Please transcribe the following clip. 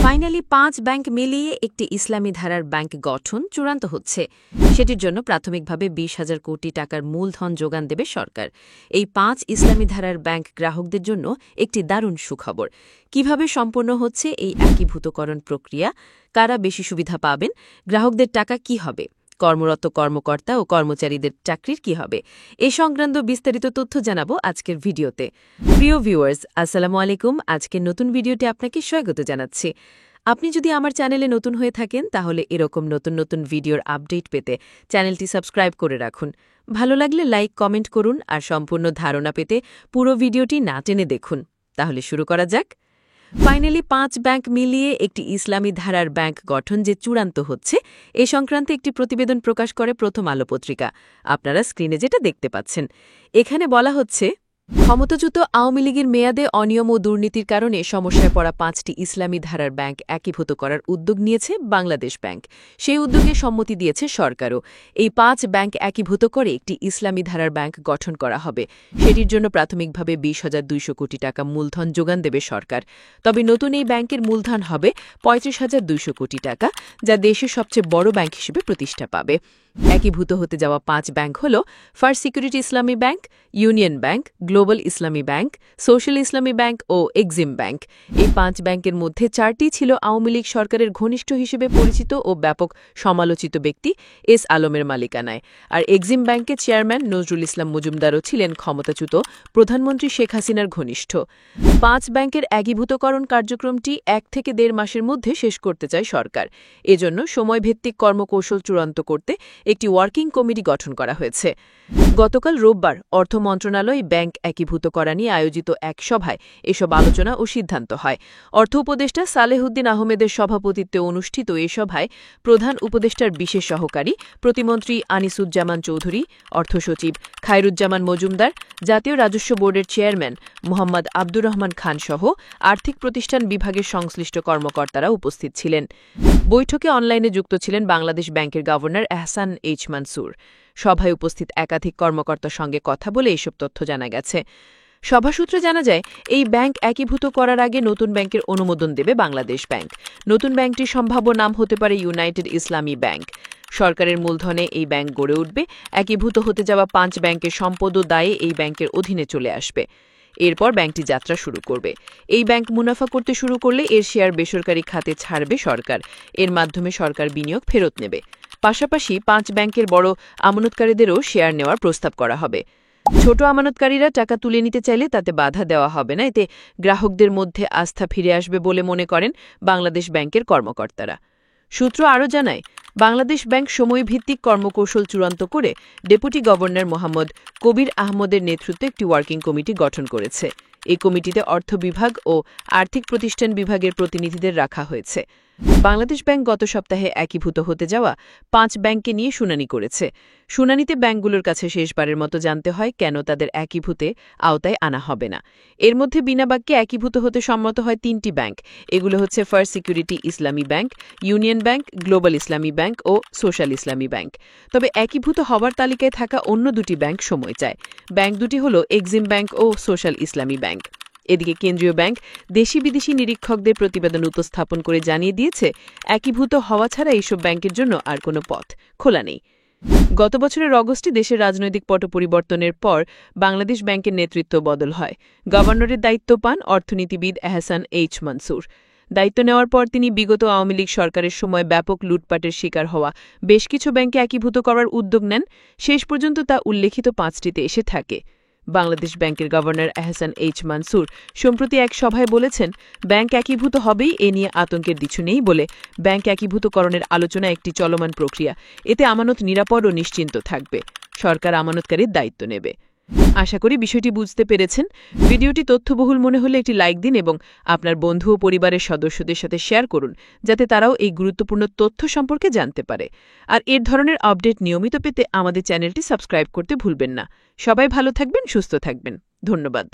Finally ৫ bank মিলিয়ে একটি ইসলামী ধারার ব্যাংক গঠন চূড়ান্ত হচ্ছে। সেটির জন্য প্রাথমিকভাবে ২০,০০০ কোটি টাকার মূলধন যোগান দেবে সরকার। এই ৫ ইসলামী ধারার ব্যাংক গ্রাহকদের জন্য একটি দারুণ সুখবর। কিভাবে সম্পন্ন হচ্ছে এই একীভূতকরণ প্রক্রিয়া, কারা বেশি সুবিধা পাবেন, গ্রাহকদের টাকা কি হবে, কর্মরত কর্মকর্তা ও কর্মচারীদের চাকরির কি হবে, এ সংক্রান্ত বিস্তারিত তথ্য জানাবো আজকের ভিডিওতে। প্রিয় ভিউয়ার্স, আসসালামু আলাইকুম। আজকের নতুন ভিডিওতে আপনাকে স্বাগত জানাচ্ছি। আপনি যদি আমার চ্যানেলে নতুন হয়ে থাকেন তাহলে এরকম নতুন নতুন ভিডিওর আপডেট পেতে চ্যানেলটি সাবস্ক্রাইব করে রাখুন। ভালো লাগলে লাইক, কমেন্ট করুন আর সম্পূর্ণ ধারণা পেতে পুরো ভিডিওটি না টেনে দেখুন। তাহলে শুরু করা যাক। ফাইনালি ৫ ব্যাংক মিলিয়ে একটি ইসলামী ধারার ব্যাংক গঠন যে চূড়ান্ত হচ্ছে, এ সংক্রান্তে একটি প্রতিবেদন প্রকাশ করে প্রথম আলো পত্রিকা। আপনারা স্ক্রিনে যেটা দেখতে পাচ্ছেন, এখানে বলা হচ্ছে, ক্ষমতাচ্যুত আওয়ামী লীগের মেয়াদে অনিয়ম ও দুর্নীতির কারণে সমস্যায় পড়া ৫টি ইসলামী ধারার ব্যাংক একীভূত করার উদ্যোগ নিয়েছে বাংলাদেশ ব্যাংক। সেই উদ্যোগে সম্মতি দিয়েছে সরকারও। এই ৫ ব্যাংক একীভূত করে একটি ইসলামী ধারার ব্যাংক গঠন করা হবে। সেটির জন্য প্রাথমিকভাবে ২০,২০০ কোটি টাকা মূলধন যোগান দেবে সরকার। তবে নতুন এই ব্যাংকের মূলধন হবে ৩৫,২০০ কোটি টাকা, যা দেশের সবচেয়ে বড় ব্যাংক হিসেবে প্রতিষ্ঠা পাবে। একীভূত হতে যাওয়া ৫ ব্যাংক হল ফার্স্ট সিকিউরিটি ইসলামী ব্যাংক, ইউনিয়ন ব্যাংক, গ্লোবাল ইসলামী ব্যাংক, সোশ্যাল ইসলামী ব্যাংক ও এক্সিম ব্যাংক। এই ৫ ব্যাংকের মধ্যে ৪টি ছিল আওয়ামী লীগ সরকারের ঘনিষ্ঠ হিসেবে পরিচিত ও ব্যাপক সমালোচিত ব্যক্তি এস আলমের মালিকানায়। আর এক্সিম ব্যাংকের চেয়ারম্যান নজরুল ইসলাম মজুমদারও ছিলেন ক্ষমতাচ্যুত প্রধানমন্ত্রী শেখ হাসিনার ঘনিষ্ঠ। ৫ ব্যাংকের একীভূতকরণ কার্যক্রমটি ১ থেকে ১.৫ মাসের মধ্যে শেষ করতে চায় সরকার। এজন্য সময়ভিত্তিক কর্মকৌশল চূড়ান্ত করতে একটি ওয়ার্কিং কমিটি গঠন করা হয়েছে। গতকাল রোববার অর্থ মন্ত্রণালয় ব্যাংক একীভূত করা নিয়ে আয়োজিত এক সভায় এসব আলোচনা ও সিদ্ধান্ত হয়। অর্থ উপদেষ্টা সালেহউদ্দিন আহমেদের সভাপতিত্বে অনুষ্ঠিত এ সভায় প্রধান উপদেষ্টার বিশেষ সহকারী প্রতিমন্ত্রী আনিসুজ্জামান চৌধুরী, অর্থসচিব খায়রুজ্জামান মজুমদার, জাতীয় রাজস্ব বোর্ডের চেয়ারম্যান মোহাম্মদ আব্দুর রহমান খান সহ আর্থিক প্রতিষ্ঠান বিভাগের সংশ্লিষ্ট কর্মকর্তারা উপস্থিত ছিলেন। বৈঠকে অনলাইনে যুক্ত ছিলেন বাংলাদেশ ব্যাংকের গভর্নর এহসান এইচ মানসুর। সভায় উপস্থিত একাধিক কর্মকর্তার সঙ্গে কথা বলে এসব তথ্য জানা গেছে। সভা সূত্রে জানা যায়, এই ব্যাংক একীভূত করার আগে নতুন ব্যাংকের অনুমোদন দেবে বাংলাদেশ ব্যাংক। নতুন ব্যাংকটির সম্ভাব্য নাম হতে পারে ইউনাইটেড ইসলামী ব্যাংক। সরকারের মূলধনে এই ব্যাংক গড়ে উঠবে। একীভূত হতে যাওয়া ৫ ব্যাংকের সম্পদ ও দায়ে এই ব্যাংকের অধীনে চলে আসবে। এরপর ব্যাংকটি যাত্রা শুরু করবে। এই ব্যাংক মুনাফা করতে শুরু করলে এর শেয়ার বেসরকারি খাতে ছাড়বে সরকার। এর মাধ্যমে সরকার বিনিয়োগ ফেরত নেবে। পাশাপাশি ৫ ব্যাংকের বড় আমানতকারীদেরও শেয়ার নেওয়ার প্রস্তাব করা হবে। ছোট আমানতকারীরা টাকা তুলে নিতে চাইলে তাতে বাধা দেওয়া হবে না। এতে গ্রাহকদের মধ্যে আস্থা ফিরে আসবে বলে মনে করেন বাংলাদেশ ব্যাংকের কর্মকর্তারা। সূত্র আরও জানায়, বাংলাদেশ ব্যাংক সময়ভিত্তিক কর্মকৌশল চূড়ান্ত করে ডেপুটি গভর্নর মোহাম্মদ কবির আহমদের নেতৃত্বে একটি ওয়ার্কিং কমিটি গঠন করেছে। এই কমিটিতে অর্থ বিভাগ ও আর্থিক প্রতিষ্ঠান বিভাগের প্রতিনিধিদের রাখা হয়েছে। বাংলাদেশ ব্যাংক গত সপ্তাহে একীভূত হতে যাওয়া ৫ ব্যাংককে নিয়ে শুনানি করেছে। শুনানিতে ব্যাংকগুলোর কাছে শেষবারের মতো জানতে হয় কেন তাদের একীভূতে আওতায় আনা হবে না। এর মধ্যে বিনা বাক্যে একীভূত হতে সম্মত হয় ৩টি ব্যাংক। এগুলো হচ্ছে ফার্স্ট সিকিউরিটি ইসলামী ব্যাংক, ইউনিয়ন ব্যাংক, গ্লোবাল ইসলামী ব্যাংক ও সোশ্যাল ইসলামী ব্যাংক। তবে একীভূত হওয়ার তালিকায় থাকা অন্য দুটি ব্যাংক সময় চায়। ব্যাংক দুটি হল এক্সিম ব্যাংক ও সোশ্যাল ইসলামী ব্যাংক। এদিকে কেন্দ্রীয় ব্যাংক দেশি বিদেশি নিরীক্ষকদের প্রতিবেদন উপস্থাপন করে জানিয়ে দিয়েছে, একীভূত হওয়া ছাড়া এইসব ব্যাংকের জন্য আর কোনো পথ খোলা নেই। গত বছরের অগস্টে দেশের রাজনৈতিক পট পরিবর্তনের পর বাংলাদেশ ব্যাংকের নেতৃত্ব বদল হয়। গভর্নরের দায়িত্ব পান অর্থনীতিবিদ এহসান এইচ মানসুর। দায়িত্ব নেওয়ার পর তিনি বিগত আওয়ামী লীগ সরকারের সময় ব্যাপক লুটপাটের শিকার হওয়া বেশ কিছু ব্যাংকে একীভূত করার উদ্যোগ নেন। শেষ পর্যন্ত তা উল্লেখিত ৫টিতে এসে থাকে। বাংলাদেশ ব্যাংকের গভর্নর এহসান এইচ মানসুর সম্প্রতি এক সভায় বলেছেন, ব্যাংক একীভূত হবেই, এ নিয়ে আতঙ্কের কিছু নেই বলে ব্যাংক একীভূতকরণের আলোচনা একটি চলমান প্রক্রিয়া। এতে আমানত নিরাপদ ও নিশ্চিন্ত থাকবে। সরকার আমানতকারীর দায়িত্ব নেবে। আশা করি বিষয়টি বুঝতে পেরেছেন। ভিডিওটি তথ্যবহুল মনে হলে একটি লাইক দিন এবং আপনার বন্ধু ও পরিবারের সদস্যদের সাথে শেয়ার করুন, যাতে তারাও এই গুরুত্বপূর্ণ তথ্য সম্পর্কে জানতে পারে। আর এর ধরনের আপডেট নিয়মিত পেতে আমাদের চ্যানেলটি সাবস্ক্রাইব করতে ভুলবেন না। সবাই ভালো থাকবেন, সুস্থ থাকবেন। ধন্যবাদ।